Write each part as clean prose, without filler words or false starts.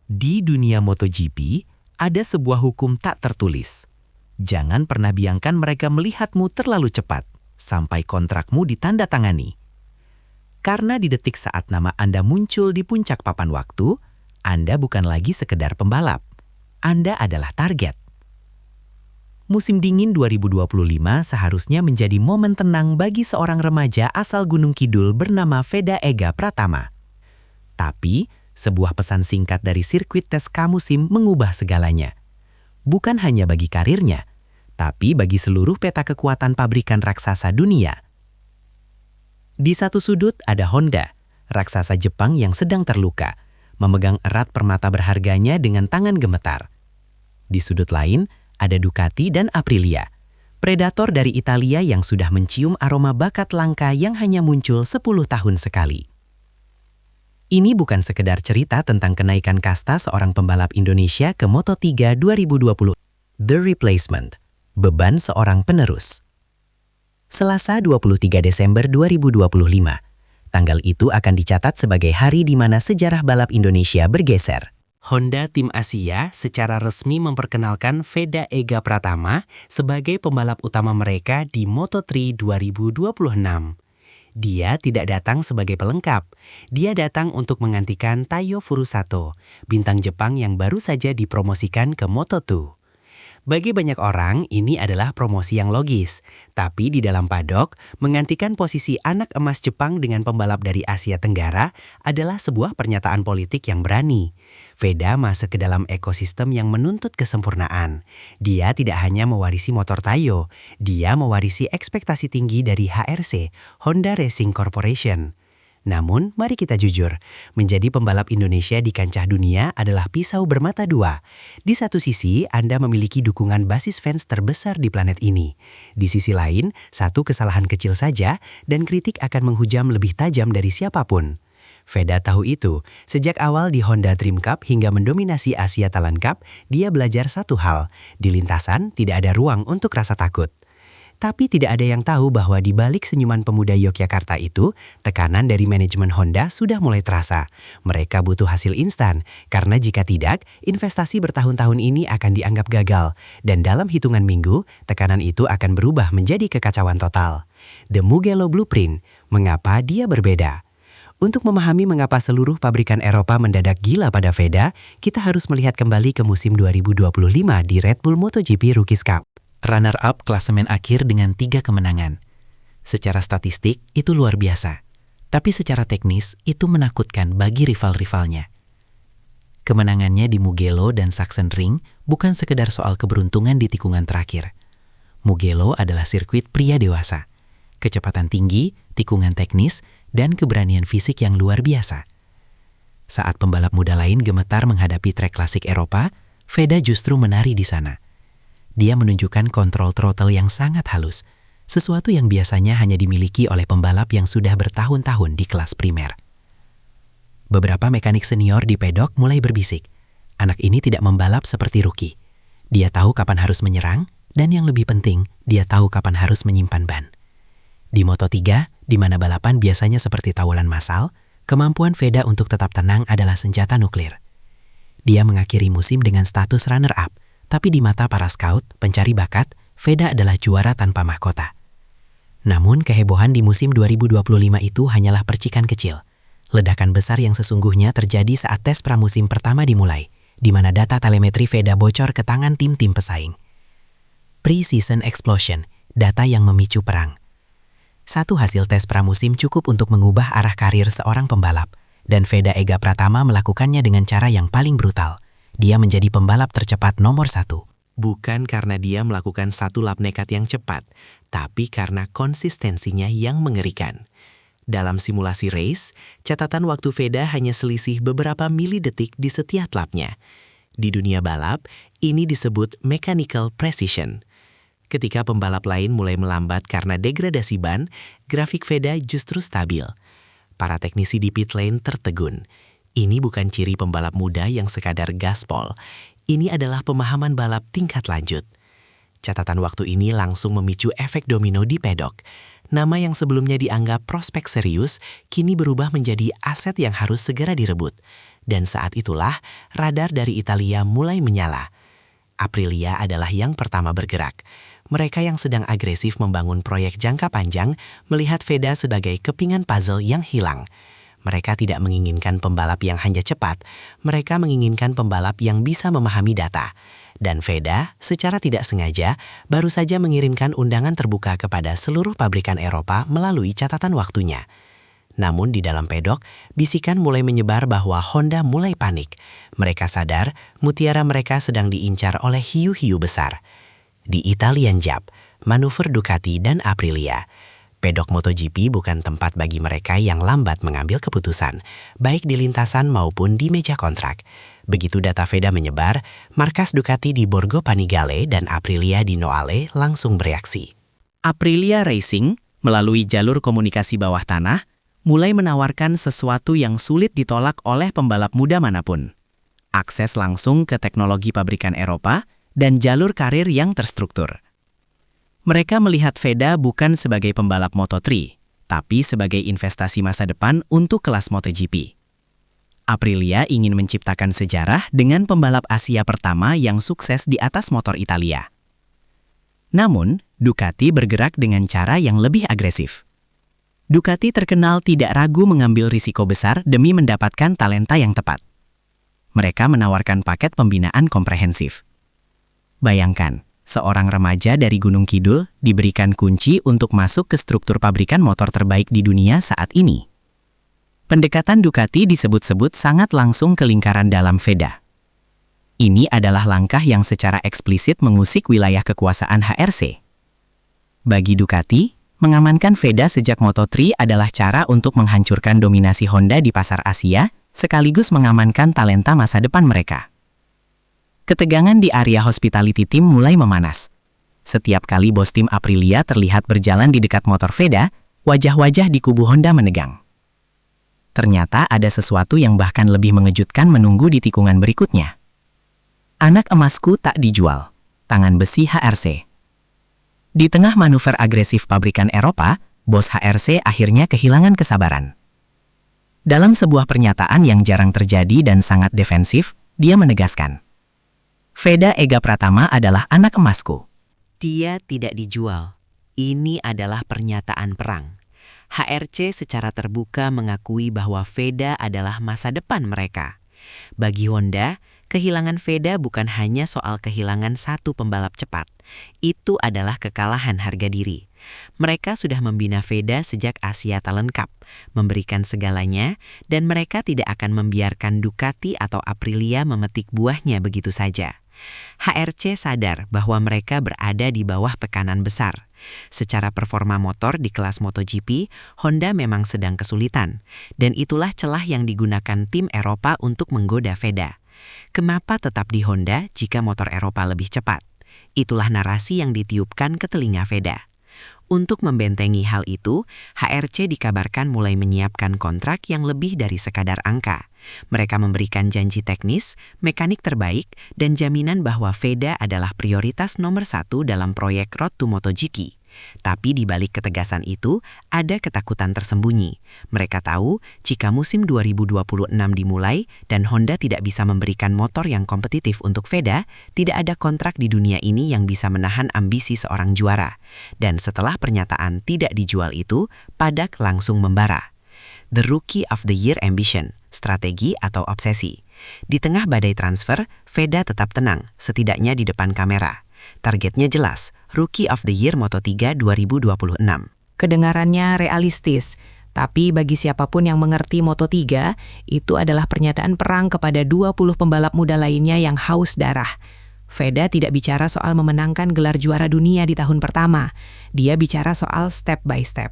Di dunia MotoGP, ada sebuah hukum tak tertulis. Jangan pernah biarkan mereka melihatmu terlalu cepat, sampai kontrakmu ditandatangani. Karena di detik saat nama Anda muncul di puncak papan waktu, Anda bukan lagi sekedar pembalap. Anda adalah target. Musim dingin 2025 seharusnya menjadi momen tenang bagi seorang remaja asal Gunung Kidul bernama Veda Ega Pratama. Tapi, sebuah pesan singkat dari sirkuit tes K-Musim mengubah segalanya. Bukan hanya bagi karirnya, tapi bagi seluruh peta kekuatan pabrikan raksasa dunia. Di satu sudut ada Honda, raksasa Jepang yang sedang terluka, memegang erat permata berharganya dengan tangan gemetar. Di sudut lain, ada Ducati dan Aprilia, predator dari Italia yang sudah mencium aroma bakat langka yang hanya muncul 10 tahun sekali. Ini bukan sekedar cerita tentang kenaikan kasta seorang pembalap Indonesia ke Moto3 2020. The Replacement, beban seorang penerus. Selasa 23 Desember 2025, tanggal itu akan dicatat sebagai hari di mana sejarah balap Indonesia bergeser. Honda Tim Asia secara resmi memperkenalkan Veda Ega Pratama sebagai pembalap utama mereka di Moto3 2026. Dia tidak datang sebagai pelengkap. Dia datang untuk menggantikan Taiyo Furusato, bintang Jepang yang baru saja dipromosikan ke Moto2. Bagi banyak orang, ini adalah promosi yang logis. Tapi di dalam paddock, menggantikan posisi anak emas Jepang dengan pembalap dari Asia Tenggara adalah sebuah pernyataan politik yang berani. Veda masuk ke dalam ekosistem yang menuntut kesempurnaan. Dia tidak hanya mewarisi motor Taiyo, dia mewarisi ekspektasi tinggi dari HRC, Honda Racing Corporation. Namun, mari kita jujur, menjadi pembalap Indonesia di kancah dunia adalah pisau bermata dua. Di satu sisi, Anda memiliki dukungan basis fans terbesar di planet ini. Di sisi lain, satu kesalahan kecil saja dan kritik akan menghujam lebih tajam dari siapapun. Veda tahu itu. Sejak awal di Honda Dream Cup hingga mendominasi Asia Talent Cup, dia belajar satu hal. Di lintasan tidak ada ruang untuk rasa takut. Tapi tidak ada yang tahu bahwa di balik senyuman pemuda Yogyakarta itu, tekanan dari manajemen Honda sudah mulai terasa. Mereka butuh hasil instan, karena jika tidak, investasi bertahun-tahun ini akan dianggap gagal. Dan dalam hitungan minggu, tekanan itu akan berubah menjadi kekacauan total. The Mugello Blueprint, mengapa dia berbeda? Untuk memahami mengapa seluruh pabrikan Eropa mendadak gila pada Veda, kita harus melihat kembali ke musim 2025 di Red Bull MotoGP Rookies Cup. Runner-up klasemen akhir dengan 3 kemenangan. Secara statistik, itu luar biasa. Tapi secara teknis, itu menakutkan bagi rival-rivalnya. Kemenangannya di Mugello dan Sachsenring bukan sekedar soal keberuntungan di tikungan terakhir. Mugello adalah sirkuit pria dewasa. Kecepatan tinggi, tikungan teknis, dan keberanian fisik yang luar biasa. Saat pembalap muda lain gemetar menghadapi trek klasik Eropa, Veda justru menari di sana. Dia menunjukkan kontrol throttle yang sangat halus, sesuatu yang biasanya hanya dimiliki oleh pembalap yang sudah bertahun-tahun di kelas primer. Beberapa mekanik senior di paddock mulai berbisik, anak ini tidak membalap seperti rookie. Dia tahu kapan harus menyerang, dan yang lebih penting, dia tahu kapan harus menyimpan ban. Di Moto3, di mana balapan biasanya seperti tawuran massal, kemampuan Veda untuk tetap tenang adalah senjata nuklir. Dia mengakhiri musim dengan status runner-up, tapi di mata para scout, pencari bakat, Veda adalah juara tanpa mahkota. Namun kehebohan di musim 2025 itu hanyalah percikan kecil. Ledakan besar yang sesungguhnya terjadi saat tes pramusim pertama dimulai, di mana data telemetri Veda bocor ke tangan tim-tim pesaing. Pre-season explosion, data yang memicu perang. Satu hasil tes pramusim cukup untuk mengubah arah karir seorang pembalap, dan Veda Ega Pratama melakukannya dengan cara yang paling brutal. Dia menjadi pembalap tercepat nomor 1. Bukan karena dia melakukan satu lap nekat yang cepat, tapi karena konsistensinya yang mengerikan. Dalam simulasi race, catatan waktu Veda hanya selisih beberapa milidetik di setiap lapnya. Di dunia balap, ini disebut mechanical precision. Ketika pembalap lain mulai melambat karena degradasi ban, grafik Veda justru stabil. Para teknisi di pit lane tertegun. Ini bukan ciri pembalap muda yang sekadar gaspol. Ini adalah pemahaman balap tingkat lanjut. Catatan waktu ini langsung memicu efek domino di paddock. Nama yang sebelumnya dianggap prospek serius, kini berubah menjadi aset yang harus segera direbut. Dan saat itulah radar dari Italia mulai menyala. Aprilia adalah yang pertama bergerak. Mereka yang sedang agresif membangun proyek jangka panjang melihat Veda sebagai kepingan puzzle yang hilang. Mereka tidak menginginkan pembalap yang hanya cepat, mereka menginginkan pembalap yang bisa memahami data. Dan Veda, secara tidak sengaja, baru saja mengirimkan undangan terbuka kepada seluruh pabrikan Eropa melalui catatan waktunya. Namun di dalam pedok, bisikan mulai menyebar bahwa Honda mulai panik. Mereka sadar mutiara mereka sedang diincar oleh hiu-hiu besar. Di Italian Jap, manuver Ducati dan Aprilia. Pedok MotoGP bukan tempat bagi mereka yang lambat mengambil keputusan, baik di lintasan maupun di meja kontrak. Begitu data Veda menyebar, markas Ducati di Borgo Panigale dan Aprilia di Noale langsung bereaksi. Aprilia Racing, melalui jalur komunikasi bawah tanah, mulai menawarkan sesuatu yang sulit ditolak oleh pembalap muda manapun. Akses langsung ke teknologi pabrikan Eropa dan jalur karir yang terstruktur. Mereka melihat Veda bukan sebagai pembalap Moto3, tapi sebagai investasi masa depan untuk kelas MotoGP. Aprilia ingin menciptakan sejarah dengan pembalap Asia pertama yang sukses di atas motor Italia. Namun, Ducati bergerak dengan cara yang lebih agresif. Ducati terkenal tidak ragu mengambil risiko besar demi mendapatkan talenta yang tepat. Mereka menawarkan paket pembinaan komprehensif. Bayangkan, seorang remaja dari Gunung Kidul diberikan kunci untuk masuk ke struktur pabrikan motor terbaik di dunia saat ini. Pendekatan Ducati disebut-sebut sangat langsung ke lingkaran dalam Veda. Ini adalah langkah yang secara eksplisit mengusik wilayah kekuasaan HRC. Bagi Ducati, mengamankan Veda sejak Moto3 adalah cara untuk menghancurkan dominasi Honda di pasar Asia, sekaligus mengamankan talenta masa depan mereka. Ketegangan di area hospitality team mulai memanas. Setiap kali bos tim Aprilia terlihat berjalan di dekat motor Veda, wajah-wajah di kubu Honda menegang. Ternyata ada sesuatu yang bahkan lebih mengejutkan menunggu di tikungan berikutnya. Anak emasku tak dijual. Tangan besi HRC. Di tengah manuver agresif pabrikan Eropa, bos HRC akhirnya kehilangan kesabaran. Dalam sebuah pernyataan yang jarang terjadi dan sangat defensif, dia menegaskan, Veda Ega Pratama adalah anak emasku. Dia tidak dijual. Ini adalah pernyataan perang. HRC secara terbuka mengakui bahwa Veda adalah masa depan mereka. Bagi Honda, kehilangan Veda bukan hanya soal kehilangan satu pembalap cepat. Itu adalah kekalahan harga diri. Mereka sudah membina Veda sejak Asia Talent Cup, memberikan segalanya, dan mereka tidak akan membiarkan Ducati atau Aprilia memetik buahnya begitu saja. HRC sadar bahwa mereka berada di bawah tekanan besar. Secara performa motor di kelas MotoGP, Honda memang sedang kesulitan, dan itulah celah yang digunakan tim Eropa untuk menggoda Veda. Kenapa tetap di Honda jika motor Eropa lebih cepat? Itulah narasi yang ditiupkan ke telinga Veda. Untuk membentengi hal itu, HRC dikabarkan mulai menyiapkan kontrak yang lebih dari sekadar angka. Mereka memberikan janji teknis, mekanik terbaik, dan jaminan bahwa Veda adalah prioritas nomor 1 dalam proyek Road to MotoGP. Tapi di balik ketegasan itu, ada ketakutan tersembunyi. Mereka tahu jika musim 2026 dimulai dan Honda tidak bisa memberikan motor yang kompetitif untuk Veda, tidak ada kontrak di dunia ini yang bisa menahan ambisi seorang juara. Dan setelah pernyataan tidak dijual itu, Paddock langsung membara. The Rookie of the Year Ambition, strategi atau obsesi. Di tengah badai transfer, Veda tetap tenang, setidaknya di depan kamera. Targetnya jelas, Rookie of the Year Moto3 2026. Kedengarannya realistis, tapi bagi siapapun yang mengerti Moto3, itu adalah pernyataan perang kepada 20 pembalap muda lainnya yang haus darah. Veda tidak bicara soal memenangkan gelar juara dunia di tahun pertama. Dia bicara soal step by step.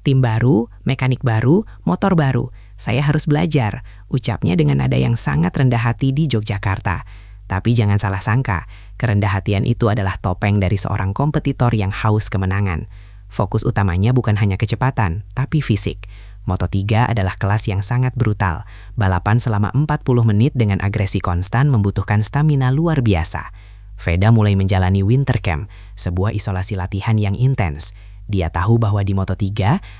Tim baru, mekanik baru, motor baru. Saya harus belajar, ucapnya dengan nada yang sangat rendah hati di Yogyakarta. Tapi jangan salah sangka, kerendah hatian itu adalah topeng dari seorang kompetitor yang haus kemenangan. Fokus utamanya bukan hanya kecepatan, tapi fisik. Moto3 adalah kelas yang sangat brutal. Balapan selama 40 menit dengan agresi konstan membutuhkan stamina luar biasa. Veda mulai menjalani winter camp, sebuah isolasi latihan yang intens. Dia tahu bahwa di Moto3,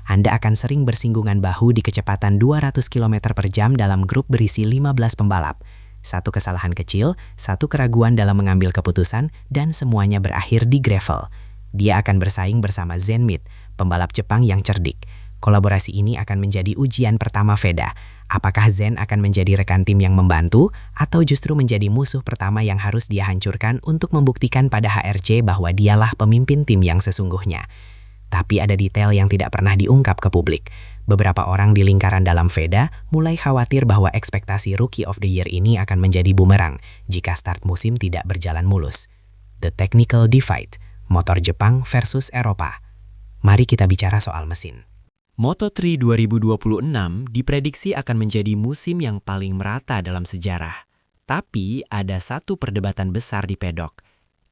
Anda akan sering bersinggungan bahu di kecepatan 200 km per jam dalam grup berisi 15 pembalap. Satu kesalahan kecil, satu keraguan dalam mengambil keputusan, dan semuanya berakhir di gravel. Dia akan bersaing bersama Zenmit, pembalap Jepang yang cerdik. Kolaborasi ini akan menjadi ujian pertama Veda. Apakah Zen akan menjadi rekan tim yang membantu, atau justru menjadi musuh pertama yang harus dia hancurkan untuk membuktikan pada HRC bahwa dialah pemimpin tim yang sesungguhnya? Tapi ada detail yang tidak pernah diungkap ke publik. Beberapa orang di lingkaran dalam Veda mulai khawatir bahwa ekspektasi Rookie of the Year ini akan menjadi bumerang jika start musim tidak berjalan mulus. The Technical Divide, motor Jepang versus Eropa. Mari kita bicara soal mesin. Moto3 2026 diprediksi akan menjadi musim yang paling merata dalam sejarah. Tapi ada satu perdebatan besar di pedok.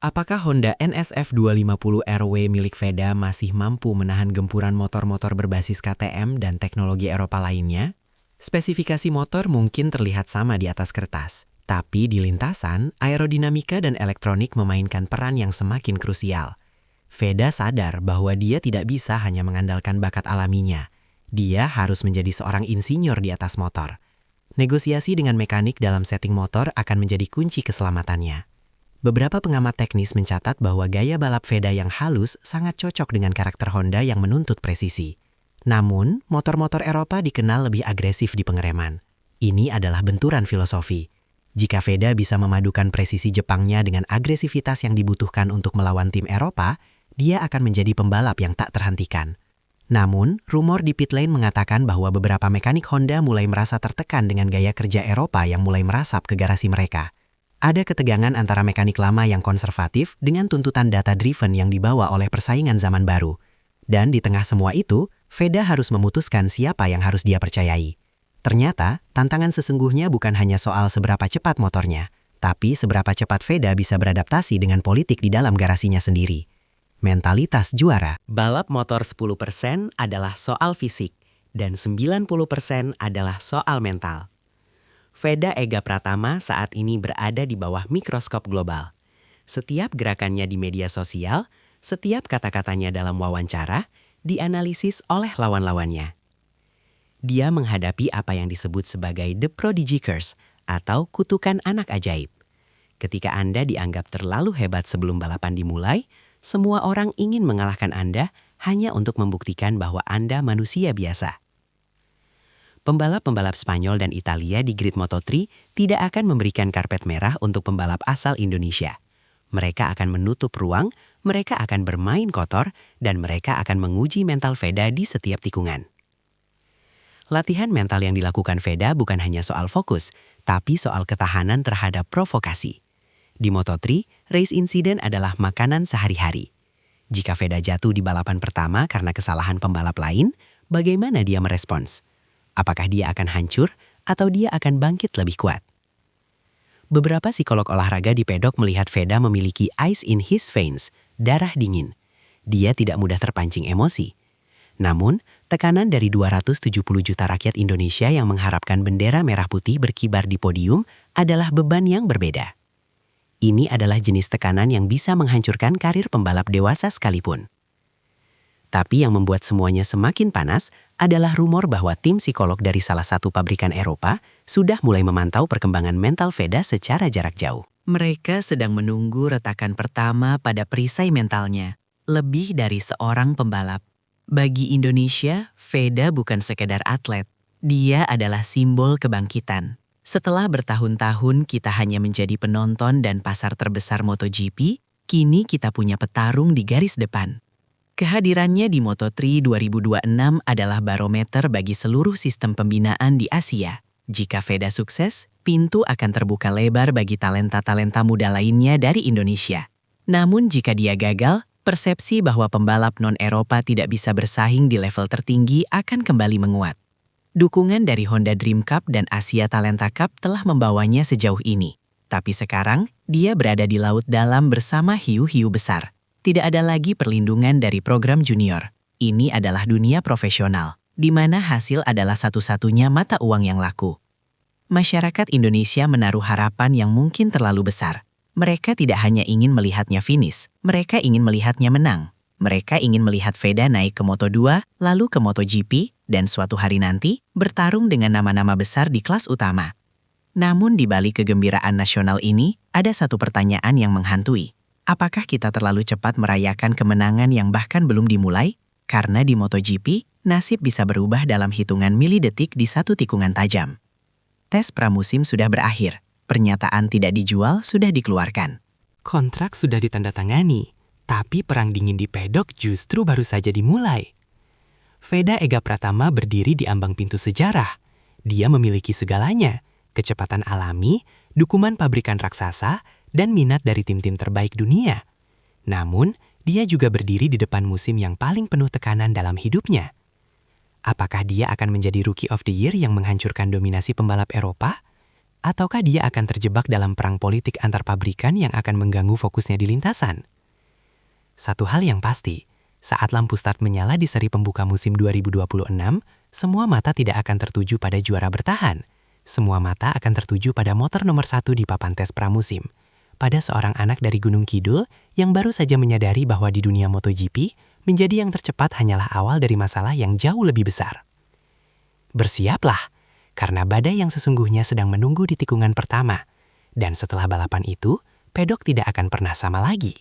Apakah Honda NSF 250 RW milik Veda masih mampu menahan gempuran motor-motor berbasis KTM dan teknologi Eropa lainnya? Spesifikasi motor mungkin terlihat sama di atas kertas, tapi di lintasan, aerodinamika dan elektronik memainkan peran yang semakin krusial. Veda sadar bahwa dia tidak bisa hanya mengandalkan bakat alaminya. Dia harus menjadi seorang insinyur di atas motor. Negosiasi dengan mekanik dalam setting motor akan menjadi kunci keselamatannya. Beberapa pengamat teknis mencatat bahwa gaya balap Veda yang halus sangat cocok dengan karakter Honda yang menuntut presisi. Namun, motor-motor Eropa dikenal lebih agresif di pengereman. Ini adalah benturan filosofi. Jika Veda bisa memadukan presisi Jepangnya dengan agresivitas yang dibutuhkan untuk melawan tim Eropa, dia akan menjadi pembalap yang tak terhentikan. Namun, rumor di pit lane mengatakan bahwa beberapa mekanik Honda mulai merasa tertekan dengan gaya kerja Eropa yang mulai merasap ke garasi mereka. Ada ketegangan antara mekanik lama yang konservatif dengan tuntutan data-driven yang dibawa oleh persaingan zaman baru. Dan di tengah semua itu, Veda harus memutuskan siapa yang harus dia percayai. Ternyata, tantangan sesungguhnya bukan hanya soal seberapa cepat motornya, tapi seberapa cepat Veda bisa beradaptasi dengan politik di dalam garasinya sendiri. Mentalitas juara. Balap motor 10% adalah soal fisik, dan 90% adalah soal mental. Veda Ega Pratama saat ini berada di bawah mikroskop global. Setiap gerakannya di media sosial, setiap kata-katanya dalam wawancara, dianalisis oleh lawan-lawannya. Dia menghadapi apa yang disebut sebagai the prodigy curse atau kutukan anak ajaib. Ketika Anda dianggap terlalu hebat sebelum balapan dimulai, semua orang ingin mengalahkan Anda hanya untuk membuktikan bahwa Anda manusia biasa. Pembalap-pembalap Spanyol dan Italia di grid Moto3 tidak akan memberikan karpet merah untuk pembalap asal Indonesia. Mereka akan menutup ruang, mereka akan bermain kotor, dan mereka akan menguji mental Veda di setiap tikungan. Latihan mental yang dilakukan Veda bukan hanya soal fokus, tapi soal ketahanan terhadap provokasi. Di Moto3, race incident adalah makanan sehari-hari. Jika Veda jatuh di balapan pertama karena kesalahan pembalap lain, bagaimana dia merespons? Apakah dia akan hancur atau dia akan bangkit lebih kuat? Beberapa psikolog olahraga di pedok melihat Veda memiliki ice in his veins, darah dingin. Dia tidak mudah terpancing emosi. Namun, tekanan dari 270 juta rakyat Indonesia yang mengharapkan bendera merah putih berkibar di podium adalah beban yang berbeda. Ini adalah jenis tekanan yang bisa menghancurkan karir pembalap dewasa sekalipun. Tapi yang membuat semuanya semakin panas adalah rumor bahwa tim psikolog dari salah satu pabrikan Eropa sudah mulai memantau perkembangan mental Veda secara jarak jauh. Mereka sedang menunggu retakan pertama pada perisai mentalnya, lebih dari seorang pembalap. Bagi Indonesia, Veda bukan sekedar atlet. Dia adalah simbol kebangkitan. Setelah bertahun-tahun kita hanya menjadi penonton dan pasar terbesar MotoGP, kini kita punya petarung di garis depan. Kehadirannya di Moto3 2026 adalah barometer bagi seluruh sistem pembinaan di Asia. Jika Veda sukses, pintu akan terbuka lebar bagi talenta-talenta muda lainnya dari Indonesia. Namun jika dia gagal, persepsi bahwa pembalap non-Eropa tidak bisa bersaing di level tertinggi akan kembali menguat. Dukungan dari Honda Dream Cup dan Asia Talenta Cup telah membawanya sejauh ini. Tapi sekarang, dia berada di laut dalam bersama hiu-hiu besar. Tidak ada lagi perlindungan dari program junior. Ini adalah dunia profesional, di mana hasil adalah satu-satunya mata uang yang laku. Masyarakat Indonesia menaruh harapan yang mungkin terlalu besar. Mereka tidak hanya ingin melihatnya finish, mereka ingin melihatnya menang. Mereka ingin melihat Veda naik ke Moto2, lalu ke MotoGP, dan suatu hari nanti bertarung dengan nama-nama besar di kelas utama. Namun di balik kegembiraan nasional ini, ada satu pertanyaan yang menghantui. Apakah kita terlalu cepat merayakan kemenangan yang bahkan belum dimulai? Karena di MotoGP, nasib bisa berubah dalam hitungan milidetik di satu tikungan tajam. Tes pramusim sudah berakhir. Pernyataan tidak dijual sudah dikeluarkan. Kontrak sudah ditandatangani, tapi perang dingin di pedok justru baru saja dimulai. Veda Ega Pratama berdiri di ambang pintu sejarah. Dia memiliki segalanya, kecepatan alami, dukungan pabrikan raksasa, dan minat dari tim-tim terbaik dunia. Namun, dia juga berdiri di depan musim yang paling penuh tekanan dalam hidupnya. Apakah dia akan menjadi Rookie of the Year yang menghancurkan dominasi pembalap Eropa? Ataukah dia akan terjebak dalam perang politik antar pabrikan yang akan mengganggu fokusnya di lintasan? Satu hal yang pasti, saat lampu start menyala di seri pembuka musim 2026, semua mata tidak akan tertuju pada juara bertahan. Semua mata akan tertuju pada motor nomor 1 di papan tes pramusim. Pada seorang anak dari Gunung Kidul yang baru saja menyadari bahwa di dunia MotoGP, menjadi yang tercepat hanyalah awal dari masalah yang jauh lebih besar. Bersiaplah, karena badai yang sesungguhnya sedang menunggu di tikungan pertama. Dan setelah balapan itu, pedok tidak akan pernah sama lagi.